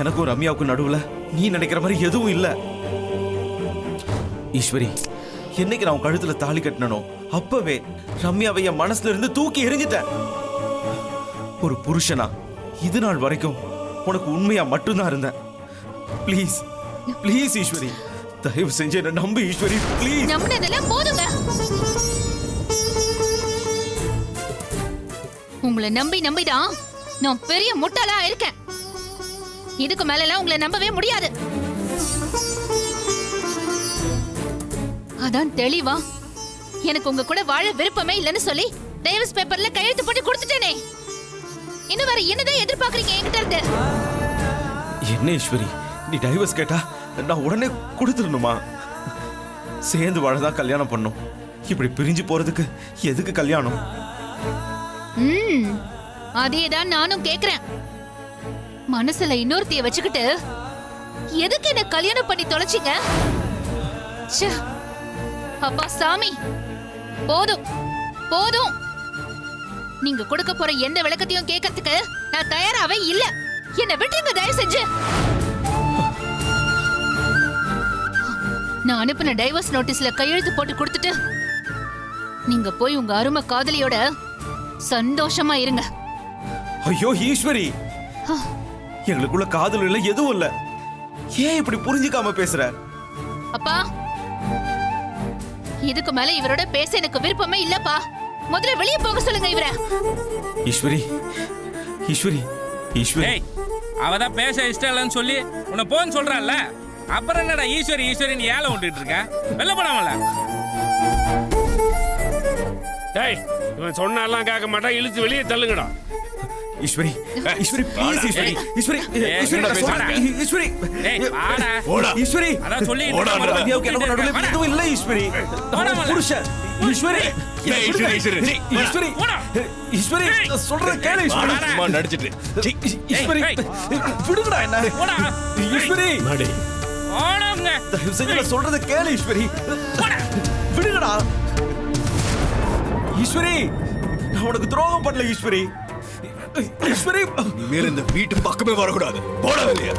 எனக்கும் ரம்யாவுக்கும் நடுவுல நீ நினைக்கிற மாதிரி எதுவும் இல்ல. ஈஸ்வரி, என்னைக்கு நான் கழுத்துல தாலி கட்டினோ அப்பவே ரம்யாவை என் மனசுல இருந்து தூக்கி எறிஞ்சிட்டேன். ஒரு புருஷனா இது நாள் வரைக்கும் உனக்கு உண்மையா மட்டும்தான் இருந்தேன். ப்ளீஸ் ப்ளீஸ் ஈஸ்வரி, தயவு செஞ்சு என்ன நம்பு ஈஸ்வரி, ப்ளீஸ். நம்பினதெல்லாம் போதுங்க. உங்களை நம்பிதான் நான் பெரிய முட்டாளா இருக்கேன். இதுக்கு மேல உங்களை நம்பவே முடியாது. அதான் தெளிவா எனக்கு உங்க கூட வாழ விருப்பமே இல்லைன்னு சொல்லி டைவர்ஸ் பேப்பர்ல கையெழுத்து போட்டு கொடுத்துட்டேனே. இன்னும் வேற என்னதான் எதிர்பார்க்கறீங்க என்கிட்ட இருந்து? என்ன ஈஸ்வரி, நீ டைவர்ஸ் கேட்டா நான் உடனே கொடுத்துடணுமா? சேர்ந்து வாழதான் கல்யாணம் பண்ணும். இப்படி பிரிஞ்சு போறதுக்கு எதுக்கு கல்யாணம்? அதேதான் நானும் கேக்குறேன். மனசுல இன்னொருத்திய வச்சுக்கிட்டு எதுக்கு என்ன கல்யாணம் பண்ணி தொலைச்சிங்க? அப்பா சாமி, போதும் போதும். நீங்க கொடுக்க போற எந்த விளக்கத்தையும் கேட்கறதுக்கு நான் தயாராவே இல்ல. என்ன விட்டுருங்க தயவு செஞ்சு. நான் அனுப்பின டைவர்ஸ் நோட்டீஸ்ல கையெழுத்து போட்டு கொடுத்துட்டு நீங்க போய் உங்க அருமை காதலியோட சந்தோஷமா இருங்க. ஐயோ ஈஸ்வரி, எங்களுக்குள்ள காதல் இல்ல, எதுவும் இல்ல. ஏன் இப்படி புரிஞ்சுக்காம பேசுற? அப்பா, இதுக்கு மேல இவரோட பேச எனக்கு விருப்பமே இல்லப்பா. முதல்ல வெளியே போக சொல்லுங்க இவரை. ஈஸ்வரி ஈஸ்வரி ஈஸ்வரி, அவதான் பேச இஷ்டம் இல்லைன்னு சொல்லி உன்னை போன்னு சொல்றான்ல, அப்புறம் என்னடா ஈஸ்வரி ஈஸ்வரின்னு ஏழை விட்டுட்டு இருக்க? வெளில போடாமல. டேய், இவன் சொன்னாலாம் கேட்க மாட்டான், இழுத்து வெளியே தள்ளுங்கடா. ஈஸ்வரி ஈஸ்வரி ப்ளீஸ் ஈஸ்வரி ஈஸ்வரி ஈஸ்வரி ஈஸ்வரி, அதான் சொல்லி ரம்யாவுக்கு எனக்கு நடுவுல எதுவும் இல்ல ஈஸ்வரி. புருஷன் ஈஸ்வரி ஈஸ்வரி ஈஸ்வரி சொல்ற கேளு ஈஸ்வரி. அம்மா நடிச்சிட்டு ஈஸ்வரி விடுங்கடா என்ன. ஈஸ்வரி ஓடாங்க, தயவு செஞ்சு நான் சொல்றத கேளு ஈஸ்வரி. விடுங்கடா ஈஸ்வரி, நான் உனக்கு துரோகம் பண்ணல ஈஸ்வரி. ஈஸ்வரி, இனிமேல் இந்த வீட்டு பக்கமே வரக்கூடாது. போட வெளியே.